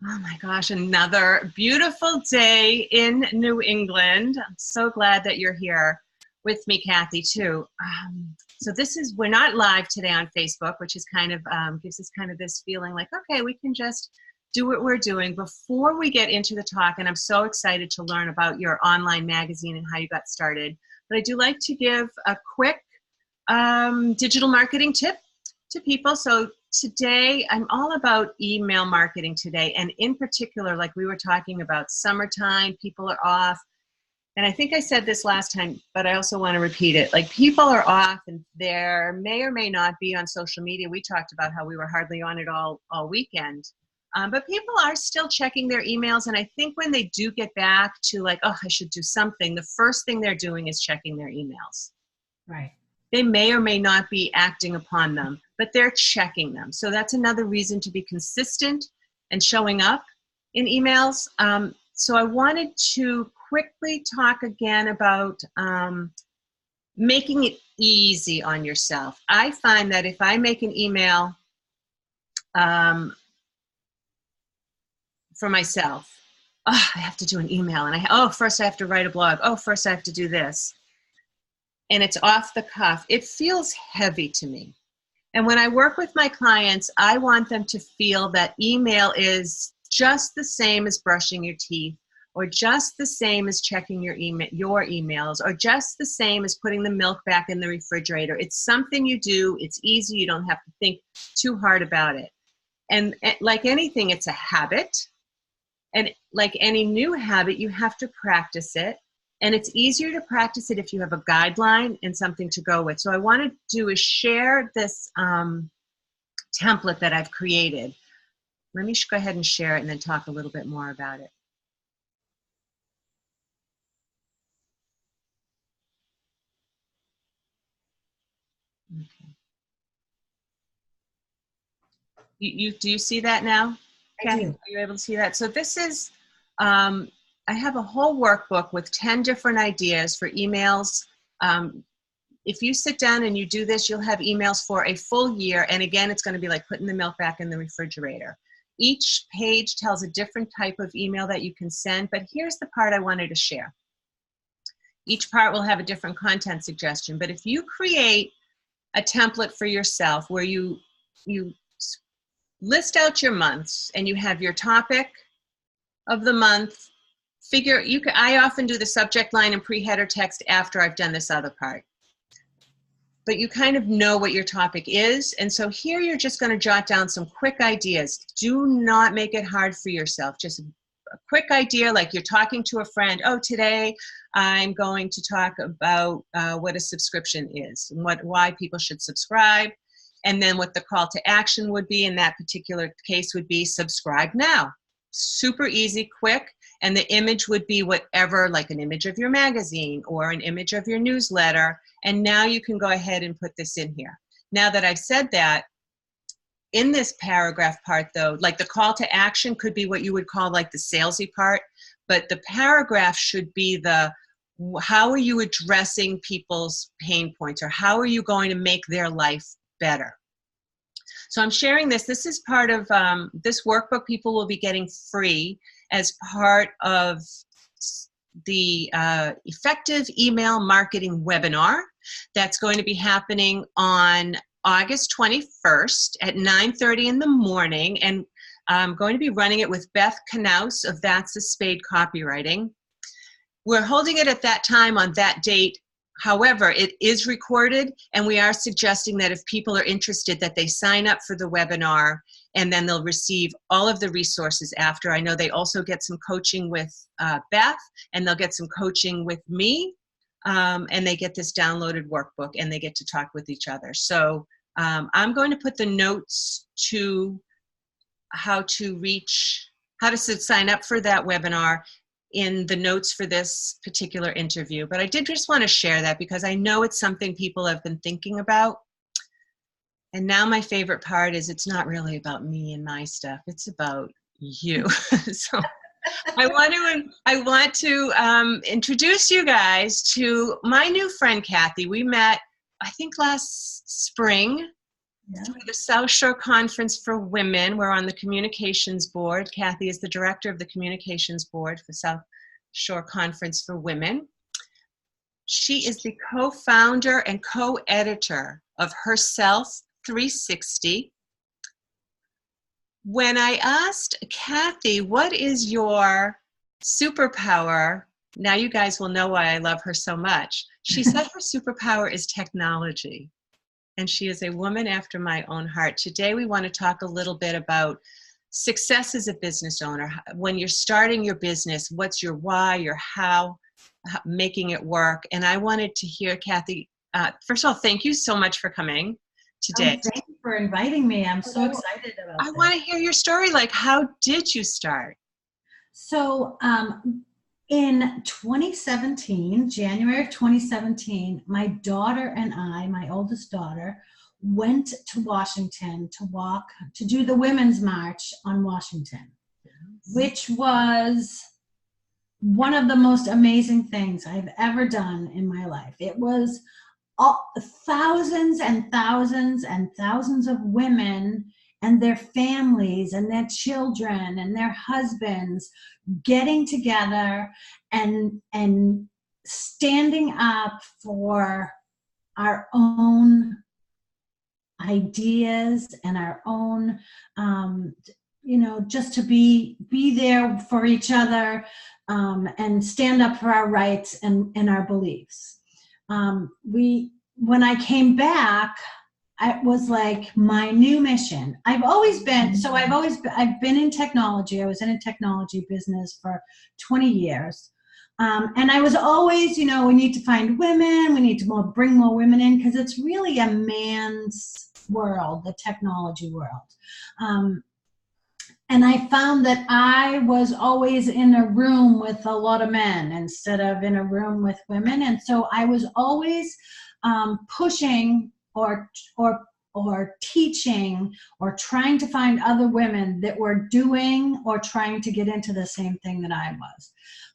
Oh my gosh, another beautiful day in New England. I'm so glad that you're here with me, Cathie, too. We're not live today on Facebook, which is kind of gives us kind of this feeling like, okay, we can just do what we're doing. Before we get into the talk, and I'm so excited to learn about your online magazine and how you got started, but I do like to give a quick digital marketing tip to people. So today I'm all about email marketing today, and in particular, like we were talking about, summertime, people are off. And I think I said this last time, but I also want to repeat it. Like, people are off and there may or may not be on social media. We talked about how we were hardly on it all weekend. But people are still checking their emails. And I think when they do get back to like, oh, I should do something, the first thing they're doing is checking their emails. Right. They may or may not be acting upon them, but they're checking them. So that's another reason to be consistent and showing up in emails. So I wanted to quickly talk again about making it easy on yourself. I find that if I make an email for myself, oh, I have to do an email, and first I have to write a blog. Oh, first I have to do this. And it's off the cuff, it feels heavy to me. And when I work with my clients, I want them to feel that email is just the same as brushing your teeth, or just the same as checking your emails, or just the same as putting the milk back in the refrigerator. It's something you do, it's easy, you don't have to think too hard about it. And like anything, it's a habit. And like any new habit, you have to practice it. And it's easier to practice it if you have a guideline and something to go with. So I want to do is share this template that I've created. Let me go ahead and share it and then talk a little bit more about it. Okay. Do you see that now? I do. Are you able to see that? So this is, I have a whole workbook with 10 different ideas for emails. If you sit down and you do this, you'll have emails for a full year. And again, it's going to be like putting the milk back in the refrigerator. Each page tells a different type of email that you can send, but here's the part I wanted to share. Each part will have a different content suggestion, but if you create a template for yourself where you list out your months and you have your topic of the month, I often do the subject line and pre-header text after I've done this other part. But you kind of know what your topic is. And so here you're just going to jot down some quick ideas. Do not make it hard for yourself. Just a quick idea, like you're talking to a friend. Oh, today I'm going to talk about what a subscription is and why people should subscribe. And then what the call to action would be in that particular case would be subscribe now. Super easy, quick. And the image would be whatever, like an image of your magazine or an image of your newsletter. And now you can go ahead and put this in here. Now that I've said that, in this paragraph part though, like the call to action could be what you would call like the salesy part, but the paragraph should be how are you addressing people's pain points, or how are you going to make their life better? So I'm sharing this. This is part of this workbook people will be getting free as part of the Effective Email Marketing webinar that's going to be happening on August 21st at 9:30 in the morning. And I'm going to be running it with Beth Knaus of That's a Spade Copywriting. We're holding it at that time on that date. However, it is recorded, and we are suggesting that if people are interested, that they sign up for the webinar, and then they'll receive all of the resources after. I know they also get some coaching with Beth, and they'll get some coaching with me, and they get this downloaded workbook, and they get to talk with each other. So I'm going to put the notes to how to sign up for that webinar in the notes for this particular interview. But I did just want to share that because I know it's something people have been thinking about. And now my favorite part is it's not really about me and my stuff. It's about you. So I want to introduce you guys to my new friend, Cathie. We met, I think, last spring. Yeah. through the South Shore Conference for Women. We're on the communications board. Cathie is the director of the communications board for South Shore Conference for Women. She is the co-founder and co-editor of Herself 360. When I asked Cathie, what is your superpower? Now you guys will know why I love her so much. She said her superpower is technology. And she is a woman after my own heart. Today we want to talk a little bit about success as a business owner. When you're starting your business, what's your why, your how, making it work. And I wanted to hear, Cathie, first of all, thank you so much for coming today. Thank you for inviting me. I'm so excited about I want to hear your story. Like, how did you start? So in 2017, January of 2017, my daughter and I, my oldest daughter, went to Washington to do the Women's March on Washington, which was one of the most amazing things I've ever done in my life. It was thousands and thousands and thousands of women and their families and their children and their husbands getting together and standing up for our own ideas and our own, just to be there for each other, and stand up for our rights and our beliefs. When I came back, it was like my new mission. I've been in technology. I was in a technology business for 20 years. And I was always, we need to find women, we need to bring more women in, because it's really a man's world, the technology world. And I found that I was always in a room with a lot of men instead of in a room with women. And so I was always pushing or teaching or trying to find other women that were doing or trying to get into the same thing that I was.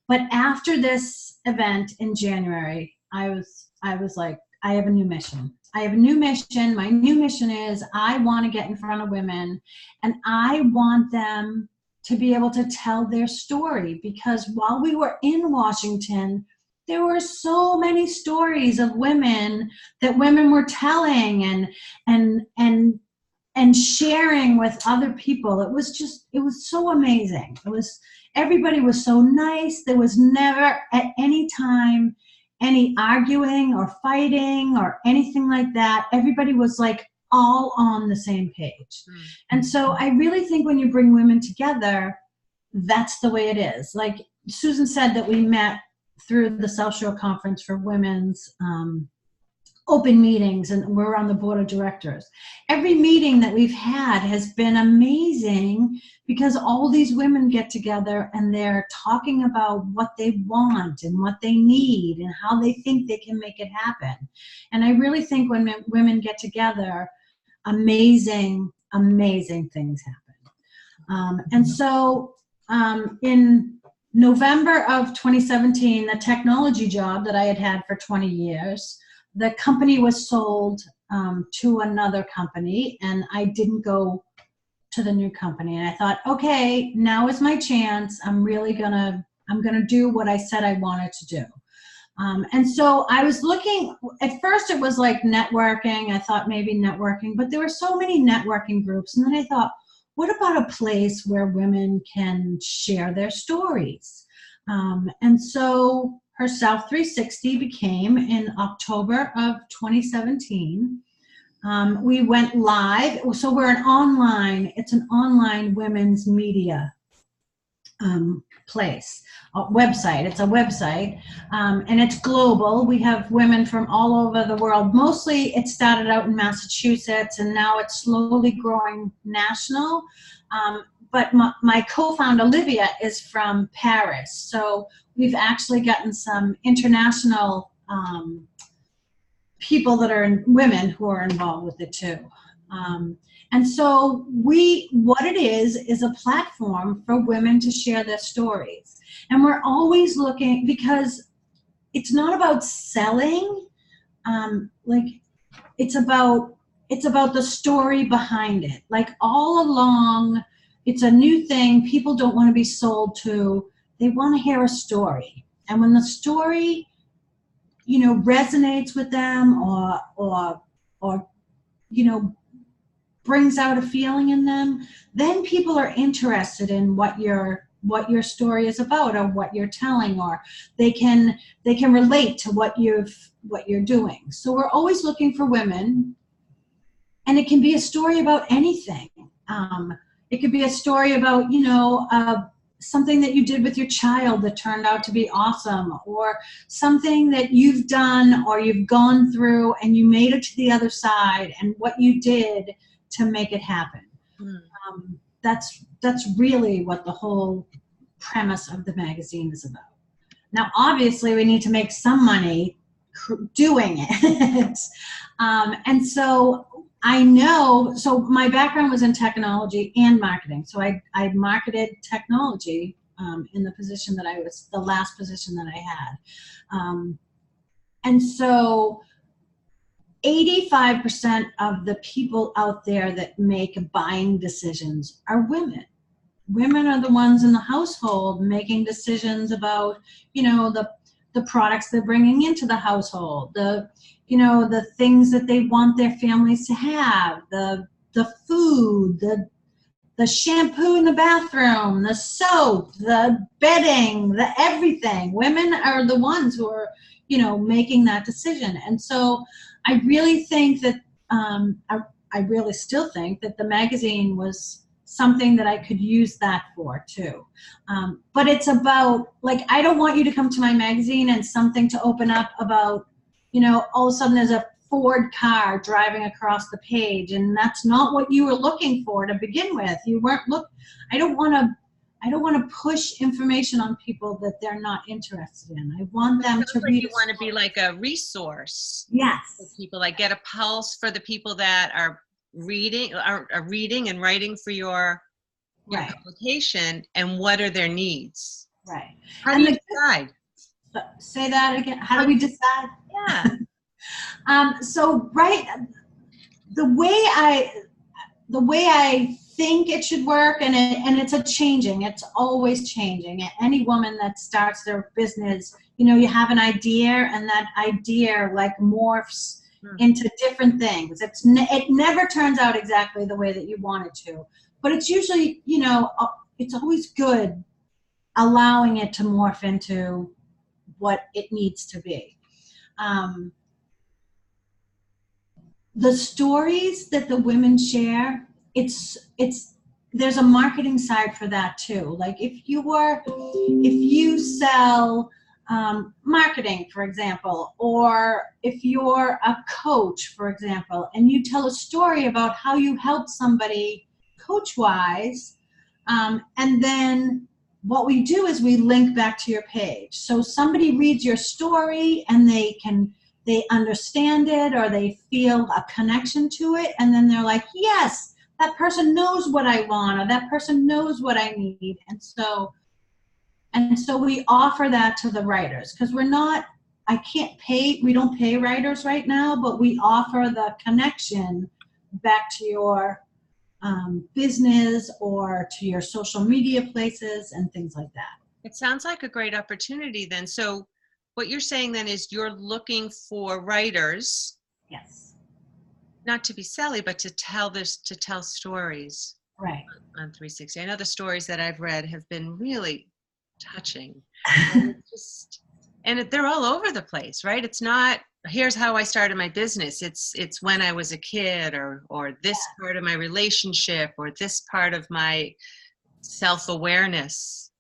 But after this event in January, I was like, I have a new mission. I have a new mission. My new mission is I want to get in front of women, and I want them to be able to tell their story, because while we were in Washington, there were so many stories of women that women were telling and sharing with other people. It was so amazing. Everybody was so nice. There was never at any time any arguing or fighting or anything like that. Everybody was like all on the same page. And so I really think when you bring women together, that's the way it is. Like Susan said, that we met through the South Shore Conference for Women's open meetings, and we're on the board of directors. Every meeting that we've had has been amazing, because all these women get together and they're talking about what they want and what they need and how they think they can make it happen. And I really think when women get together, amazing things happen. And so in November of 2017, the technology job that I had had for 20 years, the company was sold to another company, and I didn't go to the new company. And I thought, okay, now is my chance. I'm gonna do what I said I wanted to do. And so I was looking, at first it was like networking. I thought maybe networking, but there were so many networking groups. And then I thought, what about a place where women can share their stories? And so Herself 360 became in October of 2017. We went live. So it's an online women's media place, website. It's a website, and it's global. We have women from all over the world. Mostly it started out in Massachusetts, and now it's slowly growing national. But my co-founder, Olivia, is from Paris. So we've actually gotten some international people that are women who are involved with it too. And so what it is a platform for women to share their stories. And we're always looking, because it's not about selling, it's about it's about the story behind it. Like all along, it's a new thing. People don't want to be sold to. They want to hear a story. And when the story, you know, resonates with them or you know, brings out a feeling in them, then people are interested in what your story is about or what you're telling, or they can relate to what you're doing. So we're always looking for women, and it can be a story about anything. It could be a story about, you know, something that you did with your child that turned out to be awesome, or something that you've done or you've gone through and you made it to the other side, and what you did to make it happen. That's really what the whole premise of the magazine is about. Now, obviously, we need to make some money doing it. And so I know, so my background was in technology and marketing. So I marketed technology in the position that I was, the last position that I had. And so 85% of the people out there that make buying decisions are women. Women are the ones in the household making decisions about, you know, the products they're bringing into the household, you know, the things that they want their families to have, the food, the shampoo in the bathroom, the soap, the bedding, the everything. Women are the ones who are, you know, making that decision. And so I really think that, I really still think that the magazine was something that I could use that for too. But it's about, like, I don't want you to come to my magazine and something to open up about, you know, all of a sudden there's a Ford car driving across the page, and that's not what you were looking for to begin with. You weren't I don't want to push information on people that they're not interested in. I want them to read. You want to be like a resource. Yes. For people, like get a pulse for the people that are reading and writing for your Right. publication, and what are their needs. Right. How do you decide? Say that again. How do we decide? Yeah. So right, the way I think it should work, and it's always changing. Any woman that starts their business, you know, you have an idea, and that idea like morphs into different things. It never turns out exactly the way that you want it to, but it's usually, you know, it's always good allowing it to morph into what it needs to be. The stories that the women share, there's a marketing side for that too. Like if you sell marketing, for example, or if you're a coach, for example, and you tell a story about how you helped somebody coach-wise, and then what we do is we link back to your page. So somebody reads your story and they understand it, or they feel a connection to it, and then they're like, yes, that person knows what I want, or that person knows what I need. And so we offer that to the writers, because we don't pay writers right now, but we offer the connection back to your business or to your social media places and things like that. It sounds like a great opportunity then. So what you're saying then is you're looking for writers. Yes. Not to be silly, but to tell stories. Right. On 360. I know the stories that I've read have been really touching. And they're all over the place, right? It's not, here's how I started my business. It's when I was a kid, or this part of my relationship, or this part of my self-awareness.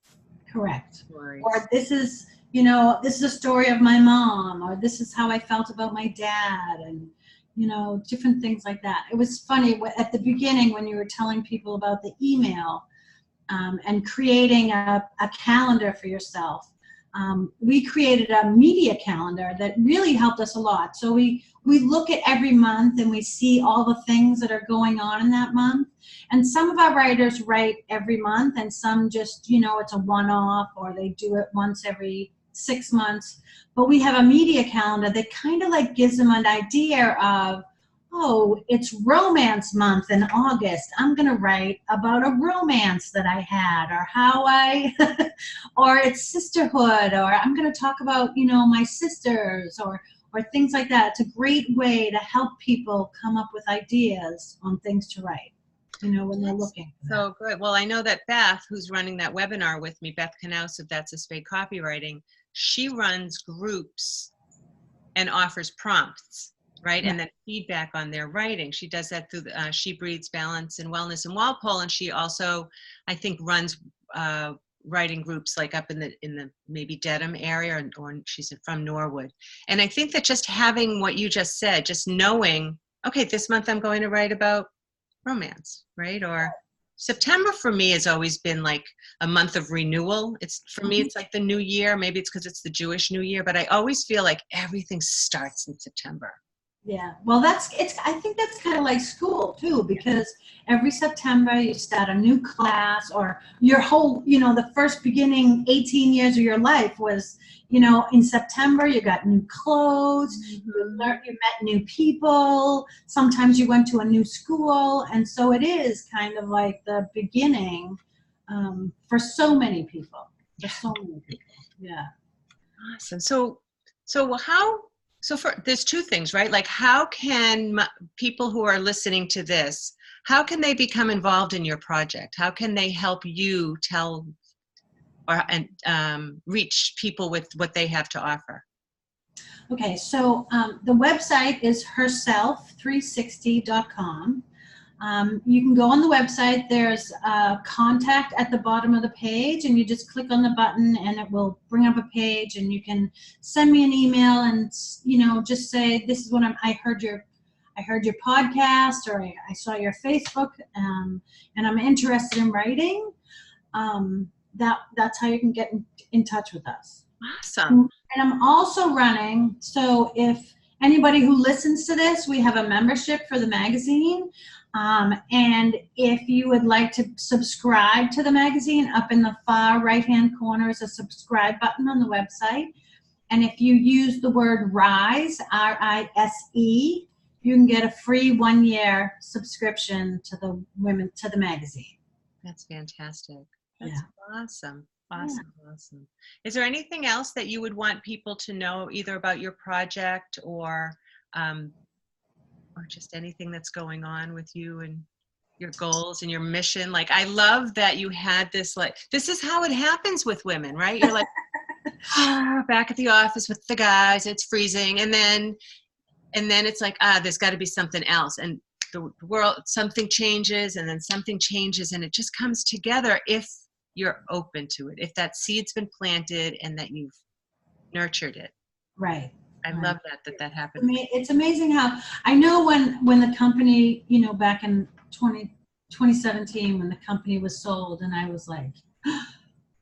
Correct. Stories. Or this is a story of my mom, or this is how I felt about my dad, and, you know, different things like that. It was funny at the beginning when you were telling people about the email and creating a calendar for yourself. We created a media calendar that really helped us a lot. So we look at every month and we see all the things that are going on in that month. And some of our writers write every month, and some just, you know, it's a one-off, or they do it once every 6 months. But we have a media calendar that kind of like gives them an idea of, oh, it's romance month in August. I'm going to write about a romance that I had, or how I, or it's sisterhood, or I'm going to talk about, my sisters, or things like that. It's a great way to help people come up with ideas on things to write, when they're looking for that. So good. Well, I know that Beth, who's running that webinar with me, Beth Knaus of That's a Spade Copywriting, she runs groups and offers prompts, right? And then feedback on their writing. She does that through She Breeds Balance and Wellness in Walpole, and she also, I think, runs writing groups like up in the maybe Dedham area, or she's from Norwood. And I think that just having what you just said, just knowing, okay, this month I'm going to write about romance, right? Or September for me has always been like a month of renewal. For me, it's like the new year. Maybe it's because it's the Jewish New Year, but I always feel like everything starts in September. Yeah, well, I think that's kind of like school too, because every September you start a new class, or your whole, the first beginning 18 years of your life was, in September you got new clothes, you met new people, sometimes you went to a new school, and so it is kind of like the beginning for so many people. Yeah. Awesome. So there's two things, right? Like, how can people who are listening to this, how can they become involved in your project? How can they help you tell and reach people with what they have to offer? Okay, so the website is herself360.com. You can go on the website. There's contact at the bottom of the page, and you just click on the button and it will bring up a page, and you can send me an email and just say, this is what I heard your podcast, or I saw your Facebook, and I'm interested in writing. That's how you can get in touch with us. Awesome. And I'm also running, so if anybody who listens to this, we have a membership for the magazine. And if you would like to subscribe to the magazine, up in the far right-hand corner is a subscribe button on the website. And if you use the word RISE, RISE, you can get a free 1-year subscription to the magazine. That's fantastic. That's awesome. Awesome. Is there anything else that you would want people to know, either about your project or just anything that's going on with you and your goals and your mission? Like, I love that you had this, like, this is how it happens with women, right? You're like, back at the office with the guys, it's freezing. And then it's like, there's got to be something else. And the world, something changes, and then something changes, and it just comes together if you're open to it, if that seed's been planted and that you've nurtured it. Right. I love that happened. It's amazing how, I know when the company, back in 2017, when the company was sold, and I was like,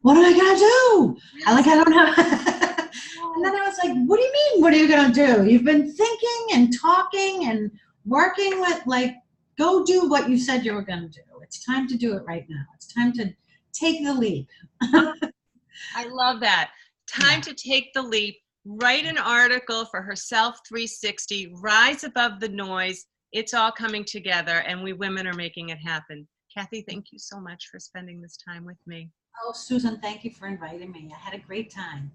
what am I going to do? I don't know. And then I was like, what do you mean, what are you going to do? You've been thinking and talking and working with, like, go do what you said you were going to do. It's time to do it right now. It's time to take the leap. I love that. Time to take the leap. Write an article for Herself 360. Rise above the noise. It's all coming together, and we women are making it happen. Cathie, thank you so much for spending this time with me. Oh, Susan, thank you for inviting me. I had a great time.